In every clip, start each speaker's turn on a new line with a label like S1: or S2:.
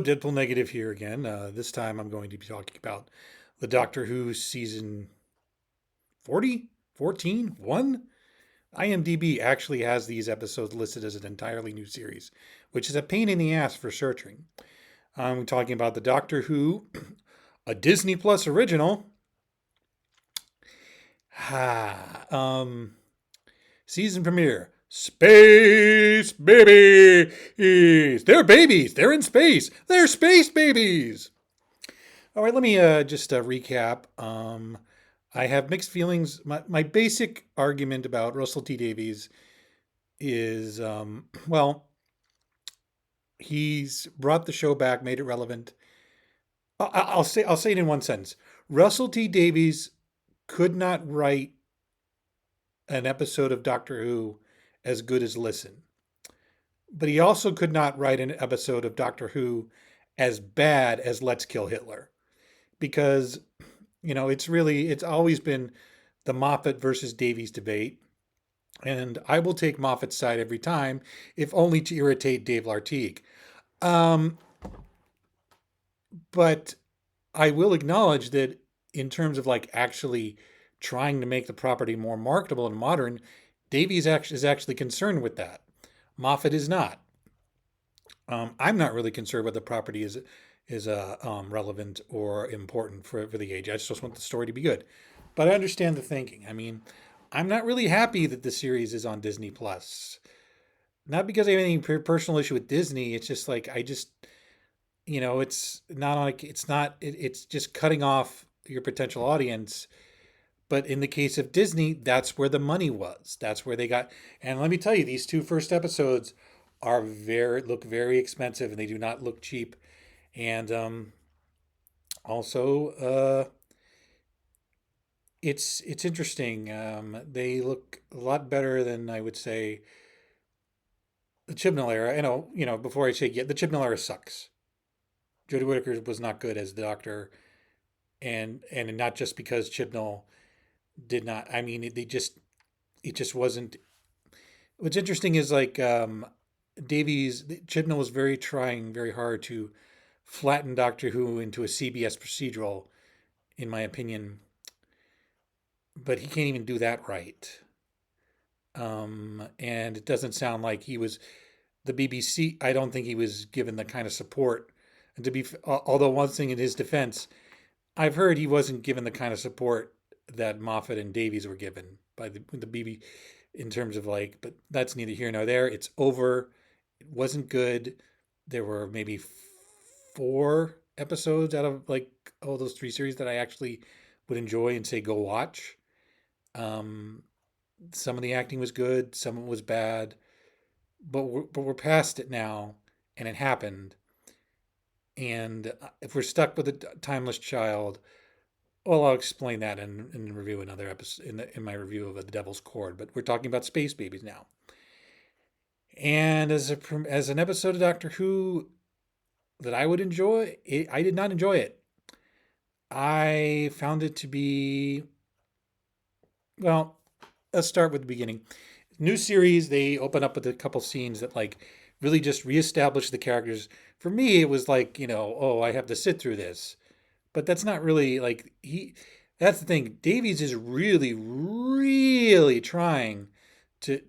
S1: DeadpoolNegative here again. This time I'm going to be talking about the Doctor Who season 40, 14, 1. IMDb actually has these episodes listed as an entirely new series, which is a pain in the ass for searching. I'm talking about the Doctor Who, a Disney Plus original. Season premiere. Space babies. They're babies. They're in space. They're space babies. All right, let me just recap. I have mixed feelings. My basic argument about Russell T Davies is, well, he's brought the show back, made it relevant. I'll say it in one sentence. Russell T Davies could not write an episode of Doctor Who as good as Listen, but he also could not write an episode of Doctor Who as bad as Let's Kill Hitler, because it's always been the Moffat versus Davies debate, and I will take Moffat's side every time, if only to irritate Dave Lartigue. Um, but I will acknowledge that in terms of like actually trying to make the property more marketable and modern, Davies is actually concerned with that. Moffat is not. I'm not really concerned whether the property is relevant or important for the age. I just want the story to be good. But I understand the thinking. I mean, I'm not really happy that the series is on Disney Plus. Not because I have any personal issue with Disney. It's just like I just it's not on. It's not. It's just cutting off your potential audience. But in the case of Disney, that's where the money was. That's where they got. And let me tell you, these two first episodes look very expensive, and they do not look cheap. And also, it's interesting. They look a lot better than I would say the Chibnall era. Before I say yeah, the Chibnall era sucks. Jodie Whittaker was not good as the Doctor, and not just because Chibnall did not. I mean, it just wasn't. What's interesting is like Davies Chibnall was trying very hard to flatten Doctor Who into a CBS procedural, in my opinion, but he can't even do that right. And it doesn't sound like he was the BBC. I don't think he was given the kind of support. And although one thing in his defense, I've heard he wasn't given the kind of support that Moffat and Davies were given by the BBC in terms of like, but that's neither here nor there. It's over. It wasn't good. There were maybe four episodes out of like all those three series that I actually would enjoy and say go watch. Um, some of the acting was good, some of it was bad, but we're past it now, and it happened. And if we're stuck with a timeless child, well, I'll explain that in review another episode in my review of The Devil's Cord. But we're talking about space babies now. And as an episode of Doctor Who that I would enjoy, I did not enjoy it. I found it to be, well, let's start with the beginning. New series, they open up with a couple scenes that like really just reestablish the characters. For me, it was like, oh, I have to sit through this. But that's not really like that's the thing. Davies is really, really trying to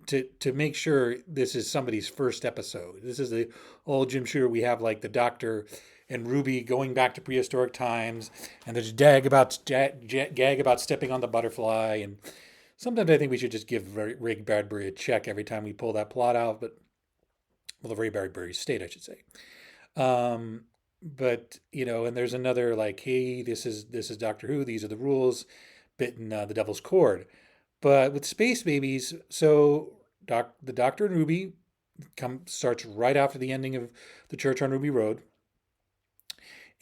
S1: make sure this is somebody's first episode. This is the old Jim Shooter. We have like the Doctor and Ruby going back to prehistoric times, and there's gag about stepping on the butterfly. And sometimes I think we should just give Ray Bradbury a check every time we pull that plot out. But well, the Ray Bradbury estate, I should say. Um, but and there's another like, hey, this is Doctor Who. These are the rules. Bit in the Devil's Cord. But with Space Babies, so the Doctor and Ruby starts right after the ending of the Church on Ruby Road,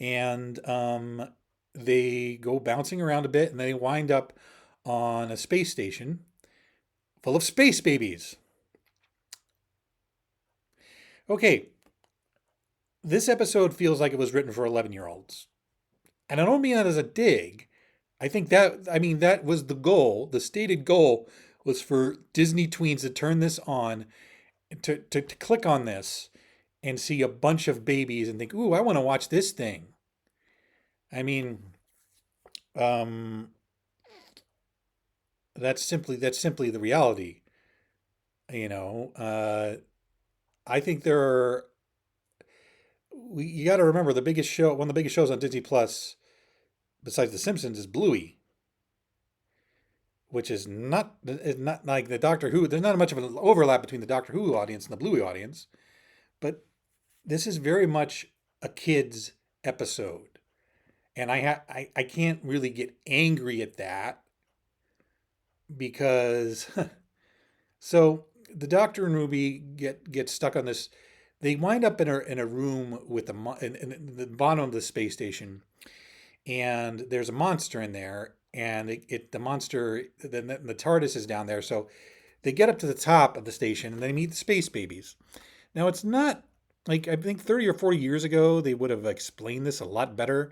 S1: and they go bouncing around a bit, and they wind up on a space station full of space babies. Okay, this episode feels like it was written for 11-year-olds. And I don't mean that as a dig. I mean, that was the goal. The stated goal was for Disney tweens to turn this on, to click on this and see a bunch of babies and think, "Ooh, I want to watch this thing." I mean, um, that's simply the reality. You know, I think there are. You got to remember the biggest show, one of the biggest shows on Disney Plus, besides The Simpsons, is Bluey, which is not like the Doctor Who. There's not much of an overlap between the Doctor Who audience and the Bluey audience, but this is very much a kids episode, and I can't really get angry at that because so the Doctor and Ruby get stuck on this. They wind up in a room with in the bottom of the space station, and there's a monster in there, and the monster the TARDIS is down there. So they get up to the top of the station and they meet the space babies. Now it's not like I think 30 or 40 years ago they would have explained this a lot better,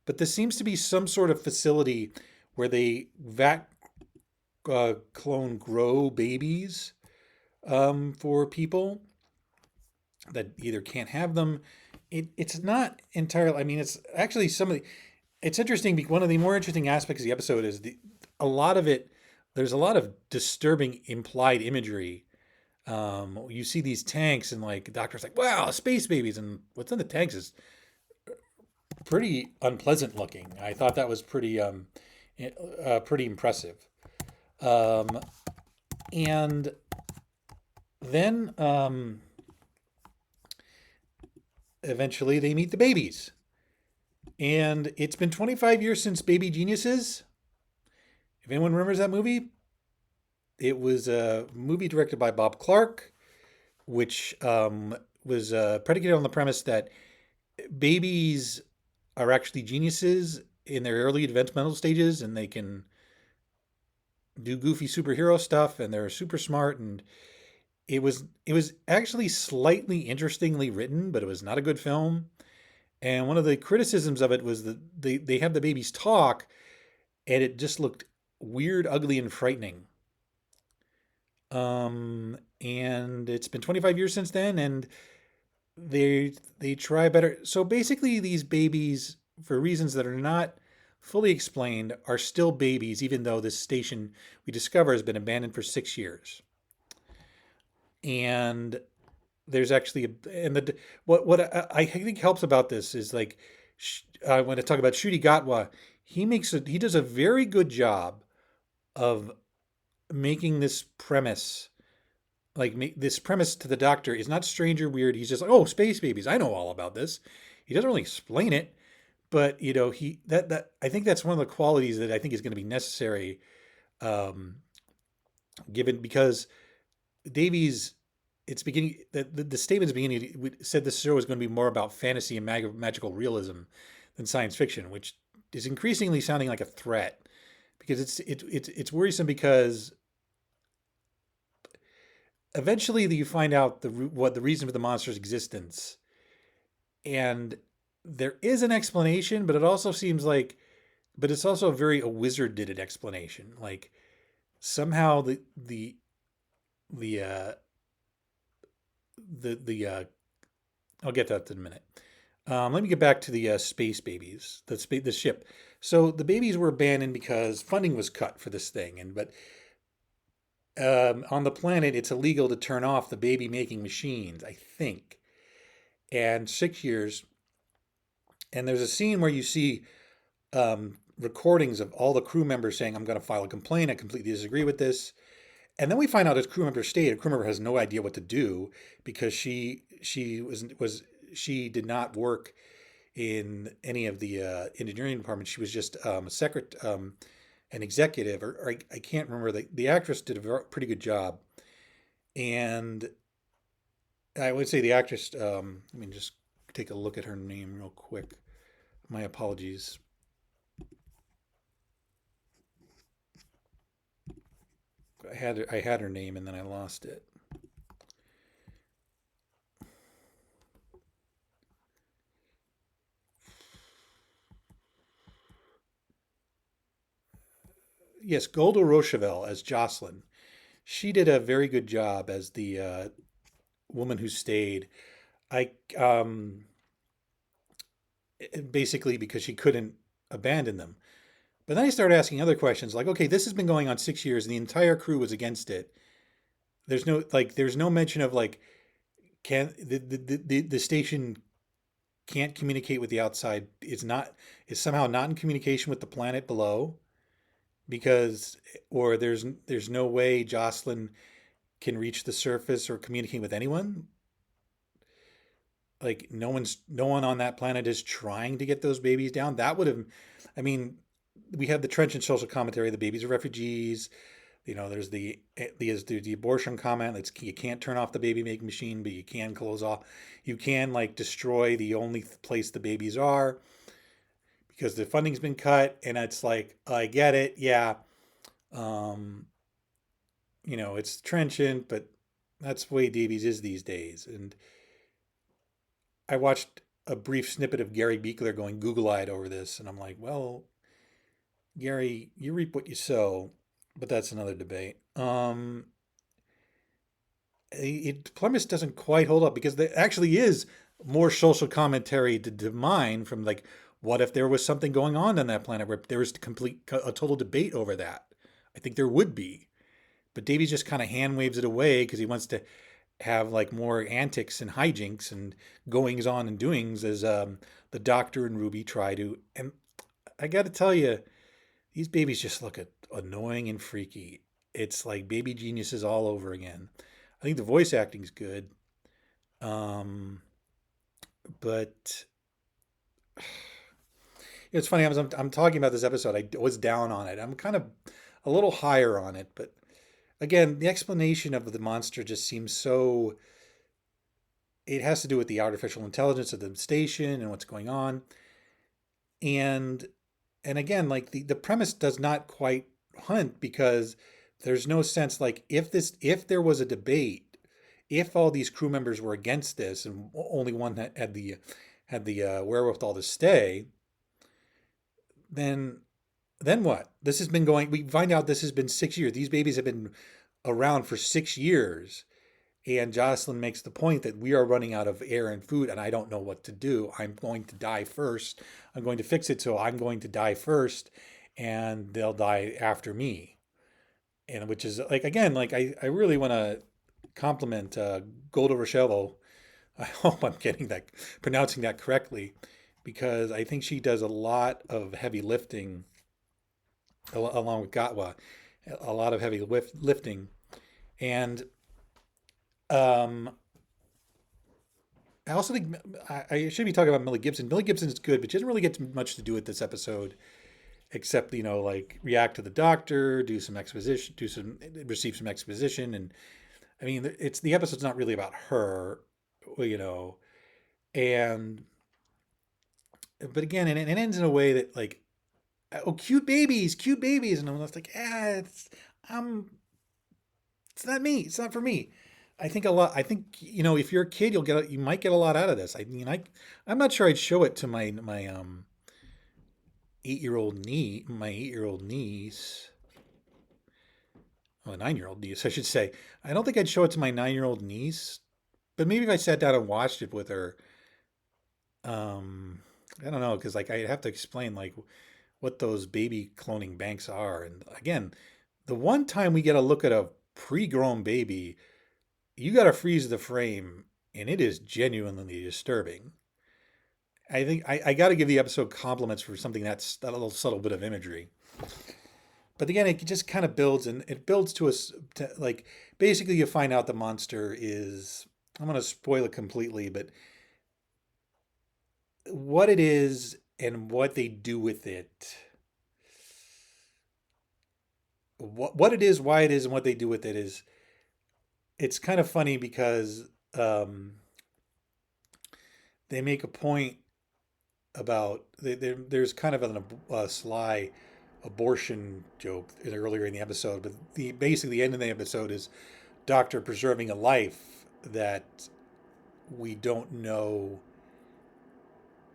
S1: but this seems to be some sort of facility where they vat clone grow babies for people that either can't have them. It's not entirely. I mean, it's actually some of the. It's interesting. One of the more interesting aspects of the episode is a lot of it. There's a lot of disturbing implied imagery. You see these tanks, and like the doctor's like, "Wow, space babies!" And what's in the tanks is pretty unpleasant looking. I thought that was pretty impressive. Um, and then eventually they meet the babies. And it's been 25 years since Baby Geniuses. If anyone remembers that movie, it was a movie directed by Bob Clark, which was predicated on the premise that babies are actually geniuses in their early developmental stages, and they can do goofy superhero stuff, and they're super smart. And it was actually slightly interestingly written, but it was not a good film. And one of the criticisms of it was that they have the babies talk, and it just looked weird, ugly, and frightening. And it's been 25 years since then, and they try better. So basically, these babies, for reasons that are not fully explained, are still babies, even though this station we discover has been abandoned for 6 years. And there's actually and the what I think helps about this is like when I talk about Shruti Gatwa, he does a very good job of making this premise this premise to the doctor is not strange or weird. He's just like, oh, space babies, I know all about this. He doesn't really explain it, but he that I think that's one of the qualities that I think is going to be necessary, um, given because Davies, it's beginning that the statement is beginning. We said this show is going to be more about fantasy and magical realism than science fiction, which is increasingly sounding like a threat because it's worrisome because eventually you find out what the reason for the monster's existence, and there is an explanation, but it also seems like, but it's also a very a wizard did it explanation. Like somehow the the I'll get to that in a minute. Let me get back to the space babies, the ship. So the babies were abandoned because funding was cut for this thing, and but on the planet it's illegal to turn off the baby making machines, I think. And 6 years, and there's a scene where you see recordings of all the crew members saying, "I'm going to file a complaint. I completely disagree with this." And then we find out a crew member stayed. A crew member has no idea what to do because she did not work in any of the engineering departments. She was just a an executive, or I can't remember. The actress did a pretty good job, and I would say the actress. Let me just take a look at her name real quick. My apologies. I had her name and then I lost it. Yes, Golda Rochevelle as Jocelyn. She did a very good job as the woman who stayed. I basically because she couldn't abandon them. But then I started asking other questions like, okay, this has been going on 6 years and the entire crew was against it. There's no mention of like, can the station can't communicate with the outside. Is somehow not in communication with the planet below because, or there's no way Jocelyn can reach the surface or communicate with anyone. Like no one on that planet is trying to get those babies down. That would have, I mean, we have the trenchant social commentary. The babies are refugees. There's the abortion comment. That's you can't turn off the baby making machine, but you can close off. You can like destroy the only place the babies are because the funding's been cut, and it's like I get it, yeah. Um, it's trenchant, but that's the way Davies is these days. And I watched a brief snippet of Gary Beekler going Google-eyed over this, and I'm like, well, Gary, you reap what you sow, but that's another debate. Premise doesn't quite hold up because there actually is more social commentary to mine from like, what if there was something going on that planet where there was a total debate over that? I think there would be, but Davies just kind of hand waves it away because he wants to have like more antics and hijinks and goings on and doings as the Doctor and Ruby try to. And I got to tell you, these babies just look annoying and freaky. It's like baby geniuses all over again. I think the voice acting's good, um, but it's funny. I'm talking about this episode. I was down on it. I'm kind of a little higher on it, but again, the explanation of the monster just seems so. It has to do with the artificial intelligence of the station and what's going on, and again, like the premise does not quite hunt because there's no sense like if there was a debate, if all these crew members were against this and only one had the wherewithal to stay, then what? This has been going. We find out this has been 6 years. These babies have been around for 6 years. And Jocelyn makes the point that we are running out of air and food, and I don't know what to do. I'm going to die first. I'm going to fix it so I'm going to die first, and they'll die after me. And which is like again, like I really want to compliment Golda Rochelle. I hope I'm getting that pronouncing that correctly, because I think she does a lot of heavy lifting along with Gatwa, a lot of heavy lifting, and um, I also think I should be talking about Millie Gibson. Millie Gibson is good, but she doesn't really get much to do with this episode, except like react to the doctor, do some exposition, receive some exposition, and I mean it's the episode's not really about her, you know, and but again, and it ends in a way that like, oh, cute babies, and I'm just like, um, it's not me, it's not for me. I think a lot. I think if you're a kid, you might get a lot out of this. I mean, I'm not sure I'd show it to my 8-year old niece, well, a 9-year old niece, I should say. I don't think I'd show it to my 9-year old niece, but maybe if I sat down and watched it with her, um, I don't know, because like I'd have to explain like what those baby cloning banks are, and again, the one time we get a look at a pre-grown baby, you got to freeze the frame, and it is genuinely disturbing. I think I got to give the episode compliments for something that's that little subtle bit of imagery. But again, it just kind of builds, and it builds to us like basically you find out the monster is. I'm going to spoil it completely, but what it is and what they do with it, what it is, why it is, and what they do with it is. It's kind of funny because they make a point about there's kind of a sly abortion joke earlier in the episode, but basically the end of the episode is Doctor preserving a life that we don't know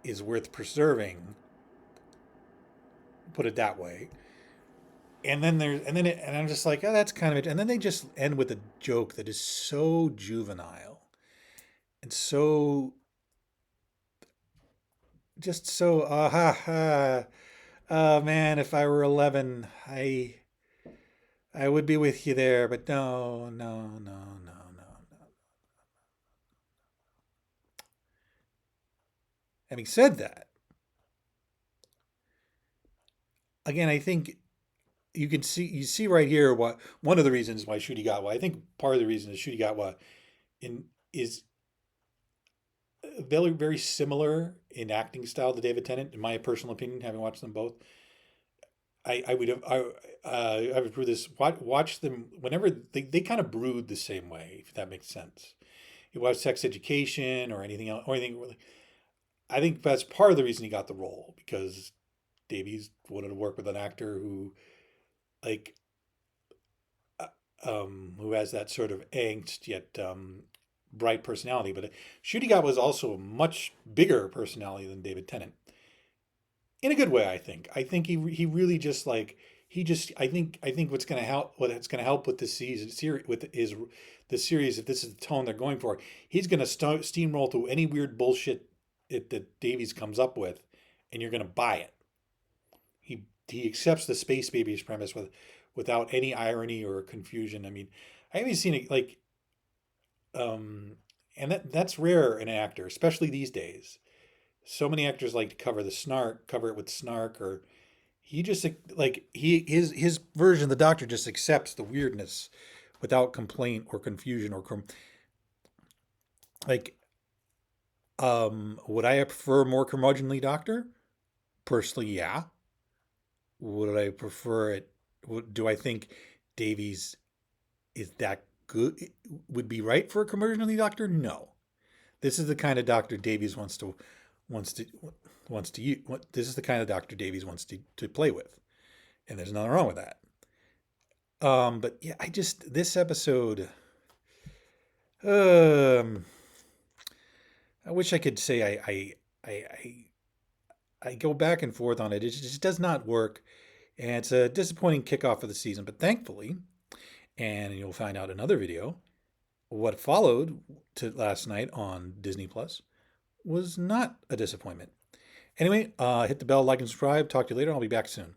S1: is worth preserving. Put it that way. And then and I'm just like, oh, that's kind of it. And then they just end with a joke that is so juvenile and so just so man, if I were 11, I would be with you there, but no, no, no, no, no, no. Having said that, again, I think you see right here what one of the reasons why Shooty got what I think part of the reason is Shooty got what in is very very similar in acting style to David Tennant, in my personal opinion, having watched them both. I would have I would prove this. Watch them whenever they kind of brood the same way, if that makes sense. You watch Sex Education or anything else or anything really. I think that's part of the reason he got the role, because Davies wanted to work with an actor who like who has that sort of angst yet bright personality. But Shooty Got was also a much bigger personality than David Tennant, in a good way. I think he really just like he just I think what's gonna help with this season series with is the series, if this is the tone they're going for. He's gonna steamroll through any weird bullshit that Davies comes up with, and you're gonna buy it. He accepts the space babies premise without any irony or confusion. I mean, I haven't seen it like um and that's rare in an actor, especially these days. So many actors like to cover it with snark, or he just like his version of the Doctor just accepts the weirdness without complaint or confusion or like would I prefer a more curmudgeonly Doctor? Personally, yeah. Would I prefer it? Do I think Davies is that good? Would be right for a curmudgeonly Doctor? No. This is the kind of Doctor Davies wants to wants to use. This is the kind of Doctor Davies wants to play with, and there's nothing wrong with that. But yeah, I just this episode. Um, I wish I could say I go back and forth on it. It just does not work, and it's a disappointing kickoff of the season. But thankfully, and you'll find out in another video, what followed to last night on Disney Plus was not a disappointment. Anyway, hit the bell, like, and subscribe. Talk to you later. I'll be back soon.